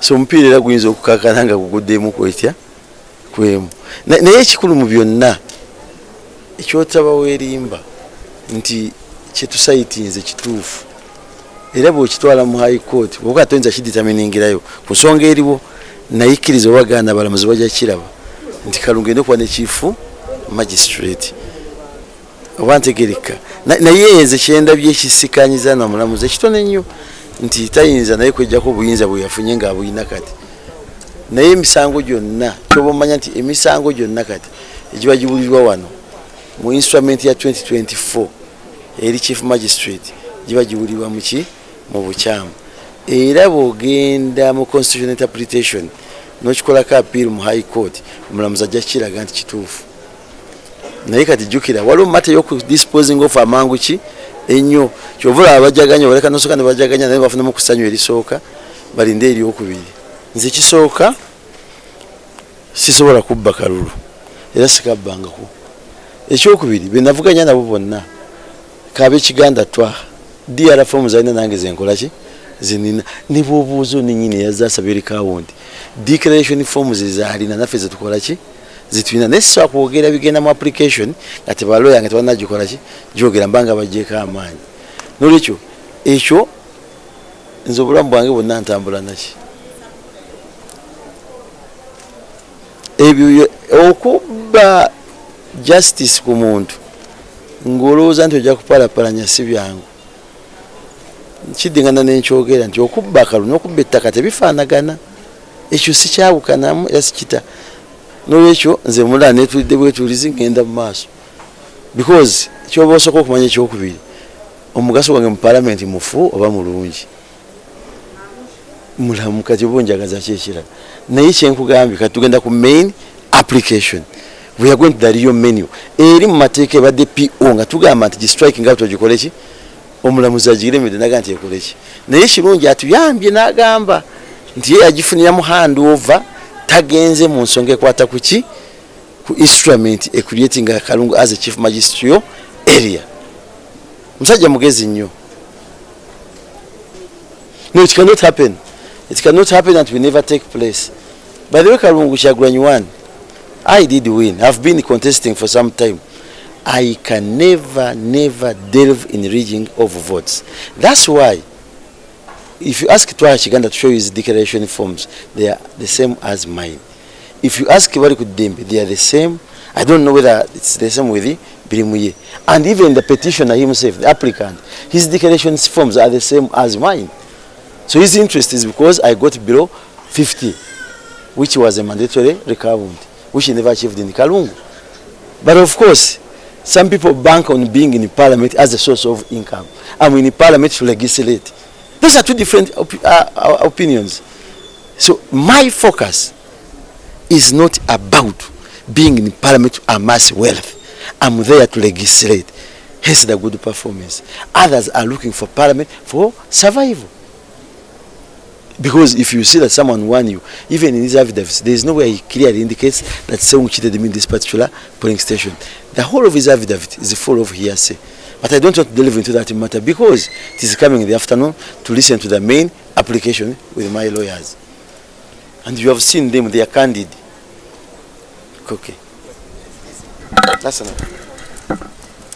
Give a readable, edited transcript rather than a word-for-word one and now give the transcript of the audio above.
so omupiira era guyinza okukakana nga guguddemu kwetya kwemu naye ekikulu mu byonna ekyotabawo erimba nti kyetusaitinze kituufu era bw'okitwala mu high court bwoka toyinza kideterminingirayo ku nsonga eriwo nayikkiriza obaganda abalamuzi bajja kiraba nti Kalungu ende kuba ne chief magistrate oba ntegereka naye nze kyendabye ekisikanyiza n'omulamuzi ekitone nnyo nti tayinza naye kwejjako obuyinza bwe yafunye ng'abuyina kati naye emisango gyonna kyoba omanya nti emisango gyonna kati egiba gibulirirwa wano mu instrument ya 2024 eri chief magistrate giba gibulirirwa muki mu bukyamu era bw'ogenda mu constitutional interpretation n'okikolako appeal mu high court omulamuzi ajja kiraga nti kituufu naye kati jjukira waliwo mata y'okudisposing of amangu ki ennyo kyovula abajaganya baleka nosooka ne bajaganya naye bafunamu ku ssanyu erisooka balinde eryokubiri nze kisooka sisobola kubba kalulu era sikabbangako ekyokubiri be navuganya nabo bonna k'ab'ekiganda twa DR forms alina nange zenkola ki zinina ne bw'obuuza oninyini yazza asaba eri kawundi declaration forms zaalina naffe zetukola ki zitulina naye sisobola kwogera bigenda mu application nga tebaloya nga tebanagikola ki gyogera mbanga bajjeeko amaanyi n'olwekyo ekyo nze obulamu bwange bwonna ntambula naki ebyo okubba justice ku muntu ng'olowooza nti ojja kupalapalanya si byangu kiddingana n'enkyogera nti okubba akalu n'okubba ettaka tebifaanagana ekyo sikyawukanamu era sikita n'olwekyo nze mulala netulidde bwetuulizi ngenda mu maaso because kyoba osooka okumanya ekyokubiri omugaso gwange mu palamenti mufu oba mulungi mulamu kati oba onjagaza ki ekirala naye kyenkugambye kati tugenda ku main application we are going to the real menu eri mu mateeka ebadde PO nga tugamba nti gistriking out ogikole ki omulamuzi agiremedde naga nti ekole ki naye kirungi atuyambye n'agamba nti ye yagifunira mu handover tagenze mu nsonga ekwata ku ki ku instrument creating Kalungu as a chief magistrate area musajja mugezi nnyo no it cannot happen and will never take place by the way Kalungu Kyagulanyi one I did win. I've been contesting for some time. I can never delve in rigging of votes. That's why if you ask Twaha Kiganda to show his declaration forms, they are the same as mine. If you ask Kibali Kudembe, they are the same. I don't know whether it's the same with Birimuye. And even the petitioner himself, the applicant, his declaration forms are the same as mine. So his interest is because I got below 50, which was a mandatory recount, which he never achieved in Kalungu. But of course, some people bank on being in parliament as a source of income. I'm in parliament to legislate. Those are two different opinions. So my focus is not about being in parliament to amass wealth. I'm there to legislate. Hence the good performance. Others are looking for parliament for survival. Because if you see that someone won you, even in his affidavits, there is no way he clearly indicates that Sewungu cheated him in this particular polling station. The whole of his affidavit is full of hearsay. But I don't want to delve into that matter because it is coming in the afternoon to listen to the main application with my lawyers. And you have seen them, they are candid. Okay. That's enough.